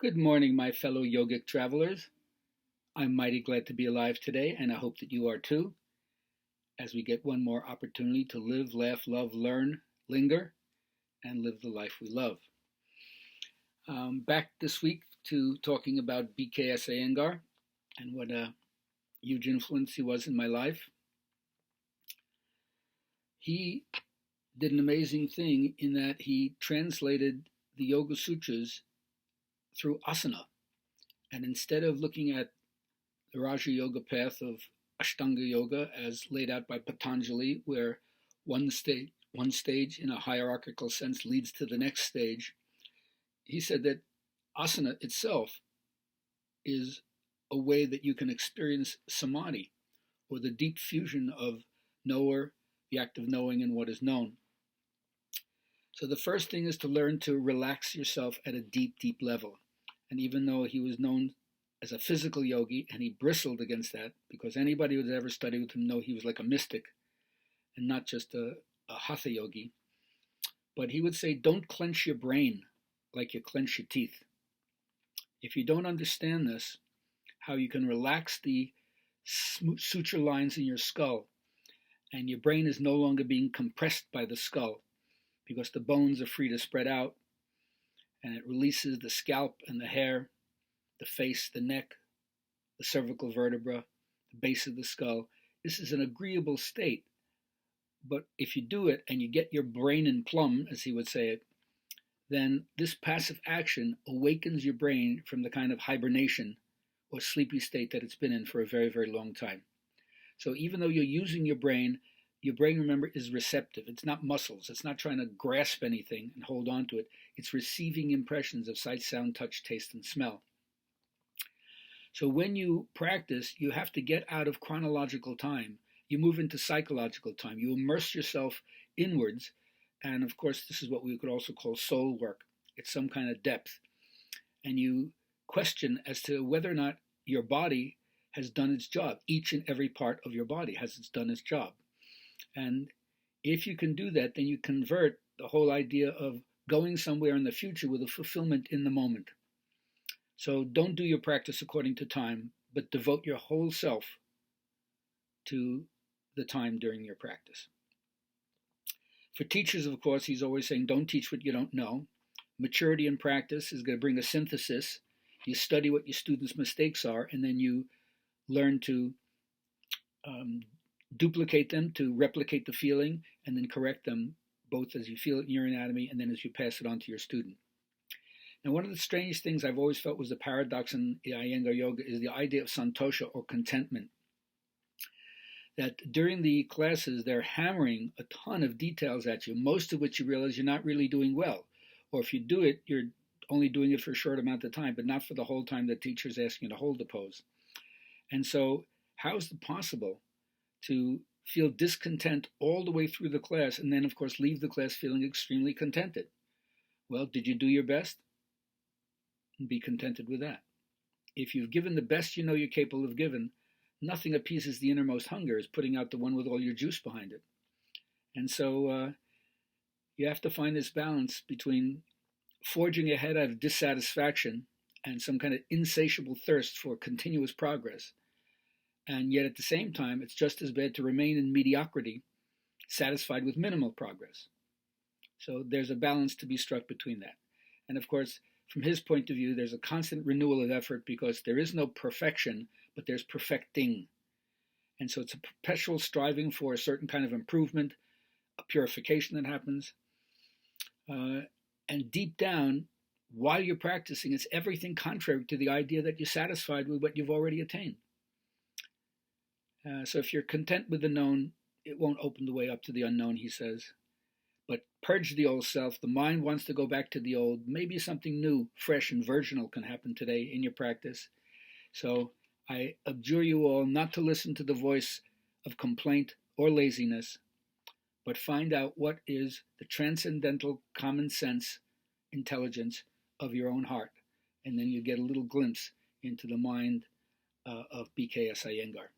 Good morning, my fellow yogic travelers. I'm mighty glad to be alive today, and I hope that you are too, as we get one more opportunity to live, laugh, love, learn, linger, and live the life we love. Back this week to talking about BKS Iyengar and what a huge influence he was in my life. He did an amazing thing in that he translated the Yoga Sutras through asana. And instead of looking at the Raja Yoga path of Ashtanga Yoga as laid out by Patanjali, where one stage in a hierarchical sense leads to the next stage, he said that asana itself is a way that you can experience samadhi, or the deep fusion of knower, the act of knowing, and what is known. So the first thing is to learn to relax yourself at a deep, deep level. And even though he was known as a physical yogi, and he bristled against that, because anybody who's ever studied with him know he was like a mystic and not just a hatha yogi. But he would say, don't clench your brain like you clench your teeth. If you don't understand this, how you can relax the suture lines in your skull, and your brain is no longer being compressed by the skull, because the bones are free to spread out, and it releases the scalp and the hair, the face, the neck, the cervical vertebra, the base of the skull. This is an agreeable state. But if you do it and you get your brain in plumb, as he would say it, then this passive action awakens your brain from the kind of hibernation or sleepy state that it's been in for a very, very long time. So even though you're using your brain, remember, is receptive. It's not muscles. It's not trying to grasp anything and hold on to it. It's receiving impressions of sight, sound, touch, taste, and smell. So when you practice, you have to get out of chronological time. You move into psychological time. You immerse yourself inwards. And of course, this is what we could also call soul work. It's some kind of depth. And you question as to whether or not your body has done its job. Each and every part of your body has done its job. And if you can do that, then you convert the whole idea of going somewhere in the future with a fulfillment in the moment. So don't do your practice according to time, but devote your whole self to the time during your practice. For teachers, of course, he's always saying, don't teach what you don't know. Maturity in practice is going to bring a synthesis. You study what your students' mistakes are, and then you learn to duplicate them, to replicate the feeling, and then correct them, both as you feel it in your anatomy and then as you pass it on to your student. Now, one of the strange things I've always felt was the paradox in Iyengar Yoga is the idea of santosha, or contentment. That during the classes, they're hammering a ton of details at you, most of which you realize you're not really doing well. Or if you do it, you're only doing it for a short amount of time, but not for the whole time the teacher's asking you to hold the pose. And so how is it possible to feel discontent all the way through the class and then, of course, leave the class feeling extremely contented? Well, did you do your best? And be contented with that. If you've given the best you know you're capable of giving, nothing appeases the innermost hunger as putting out the one with all your juice behind it. And so you have to find this balance between forging ahead out of dissatisfaction and some kind of insatiable thirst for continuous progress. And yet at the same time, it's just as bad to remain in mediocrity, satisfied with minimal progress. So there's a balance to be struck between that. And of course, from his point of view, there's a constant renewal of effort because there is no perfection, but there's perfecting. And so it's a perpetual striving for a certain kind of improvement, a purification that happens. And deep down, while you're practicing, it's everything contrary to the idea that you're satisfied with what you've already attained. So if you're content with the known, it won't open the way up to the unknown, he says. But purge the old self. The mind wants to go back to the old. Maybe something new, fresh, and virginal can happen today in your practice. So I adjure you all not to listen to the voice of complaint or laziness, but find out what is the transcendental common sense intelligence of your own heart. And then you get a little glimpse into the mind of BKS Iyengar.